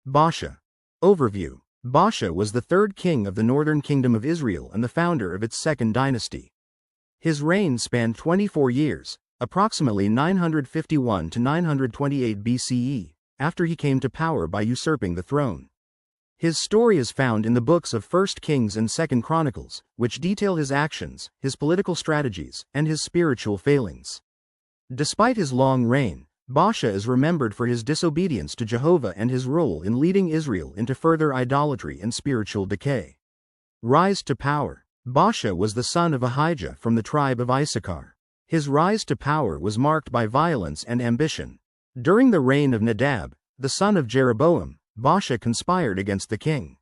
Baasha. Overview. Baasha was the third king of the northern kingdom of Israel and the founder of its second dynasty. His reign spanned 24 years, approximately 951 to 928 BCE, after he came to power by usurping the throne. His story is found in the books of 1 Kings and 2 Chronicles, which detail his actions, his political strategies, and his spiritual failings. Despite his long reign, Baasha is remembered for his disobedience to Jehovah and his role in leading Israel into further idolatry and spiritual decay. Rise to power. Baasha was the son of Ahijah from the tribe of Issachar. His rise to power was marked by violence and ambition. During the reign of Nadab, the son of Jeroboam, Baasha conspired against the king.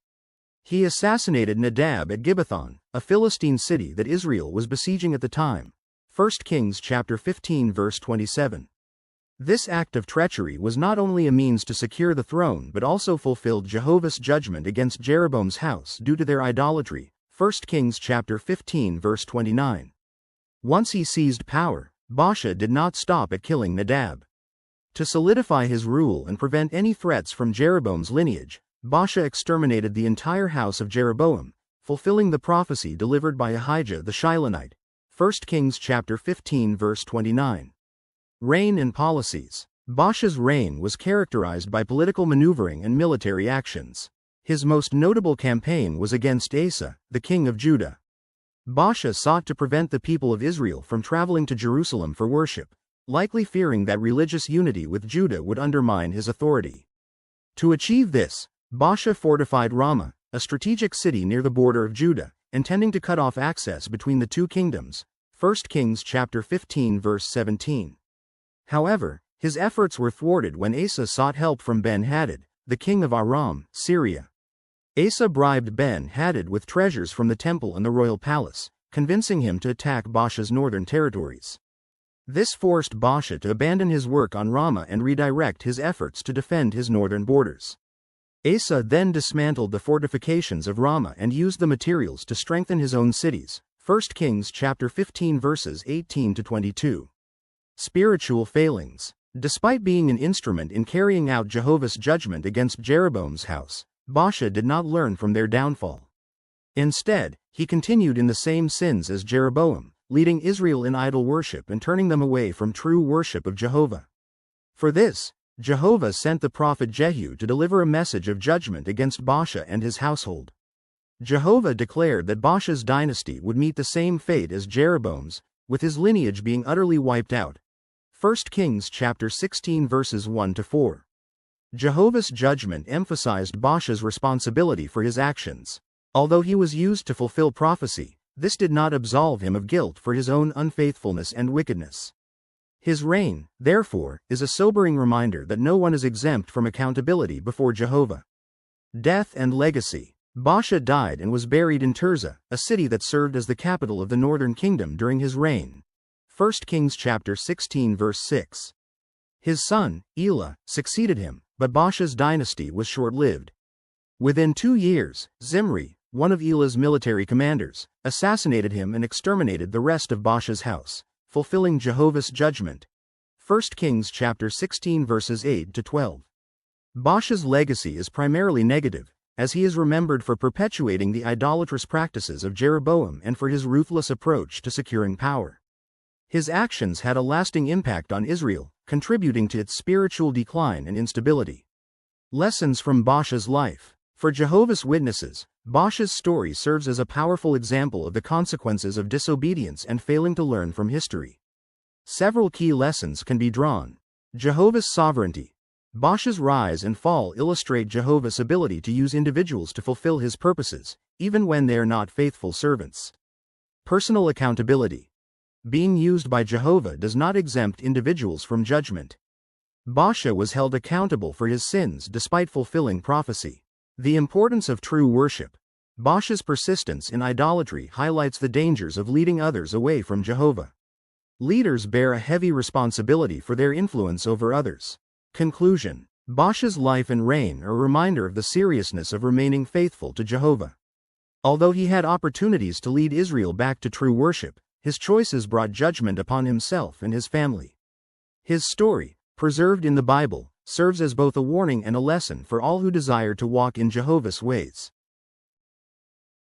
He assassinated Nadab at Gibbethon, a Philistine city that Israel was besieging at the time. 1 Kings chapter 15 verse 27. This act of treachery was not only a means to secure the throne but also fulfilled Jehovah's judgment against Jeroboam's house due to their idolatry. 1 Kings chapter 15 verse 29. Once he seized power, Baasha did not stop at killing Nadab. To solidify his rule and prevent any threats from Jeroboam's lineage, Baasha exterminated the entire house of Jeroboam, fulfilling the prophecy delivered by Ahijah the Shilonite. 1 Kings chapter 15 verse 29. Reign and policies. Baasha's reign was characterized by political maneuvering and military actions. His most notable campaign was against Asa, the king of Judah. Baasha sought to prevent the people of Israel from traveling to Jerusalem for worship, likely fearing that religious unity with Judah would undermine his authority. To achieve this, Baasha fortified Ramah, a strategic city near the border of Judah, intending to cut off access between the two kingdoms. 1 Kings chapter 15 verse 17. However, his efforts were thwarted when Asa sought help from Ben-Hadad, the king of Aram, Syria. Asa bribed Ben-Hadad with treasures from the temple and the royal palace, convincing him to attack Baasha's northern territories. This forced Baasha to abandon his work on Ramah and redirect his efforts to defend his northern borders. Asa then dismantled the fortifications of Ramah and used the materials to strengthen his own cities. 1 Kings chapter 15 verses 18 to 22. Spiritual failings. Despite being an instrument in carrying out Jehovah's judgment against Jeroboam's house, Baasha did not learn from their downfall. Instead, he continued in the same sins as Jeroboam, leading Israel in idol worship and turning them away from true worship of Jehovah. For this, Jehovah sent the prophet Jehu to deliver a message of judgment against Baasha and his household. Jehovah declared that Baasha's dynasty would meet the same fate as Jeroboam's, with his lineage being utterly wiped out. 1 Kings chapter 16 verses 1 to 4. Jehovah's judgment emphasized Baasha's responsibility for his actions. Although he was used to fulfill prophecy, this did not absolve him of guilt for his own unfaithfulness and wickedness. His reign, therefore, is a sobering reminder that no one is exempt from accountability before Jehovah. Death and legacy. Baasha died and was buried in Tirzah, a city that served as the capital of the northern kingdom during his reign. 1 Kings chapter 16 verse 6. His son, Elah, succeeded him, but Baasha's dynasty was short-lived. Within 2 years, Zimri, one of Elah's military commanders, assassinated him and exterminated the rest of Baasha's house, fulfilling Jehovah's judgment. 1 Kings chapter 16 verses 8 to 12. Baasha's legacy is primarily negative, as he is remembered for perpetuating the idolatrous practices of Jeroboam and for his ruthless approach to securing power. His actions had a lasting impact on Israel, contributing to its spiritual decline and instability. Lessons from Baasha's life. For Jehovah's Witnesses, Baasha's story serves as a powerful example of the consequences of disobedience and failing to learn from history. Several key lessons can be drawn. Jehovah's sovereignty. Baasha's rise and fall illustrate Jehovah's ability to use individuals to fulfill his purposes, even when they are not faithful servants. Personal accountability. Being used by Jehovah does not exempt individuals from judgment. Baasha was held accountable for his sins despite fulfilling prophecy. The importance of true worship. Baasha's persistence in idolatry highlights the dangers of leading others away from Jehovah. Leaders bear a heavy responsibility for their influence over others. Conclusion. Baasha's life and reign are a reminder of the seriousness of remaining faithful to Jehovah. Although he had opportunities to lead Israel back to true worship, his choices brought judgment upon himself and his family. His story, preserved in the Bible, serves as both a warning and a lesson for all who desire to walk in Jehovah's ways.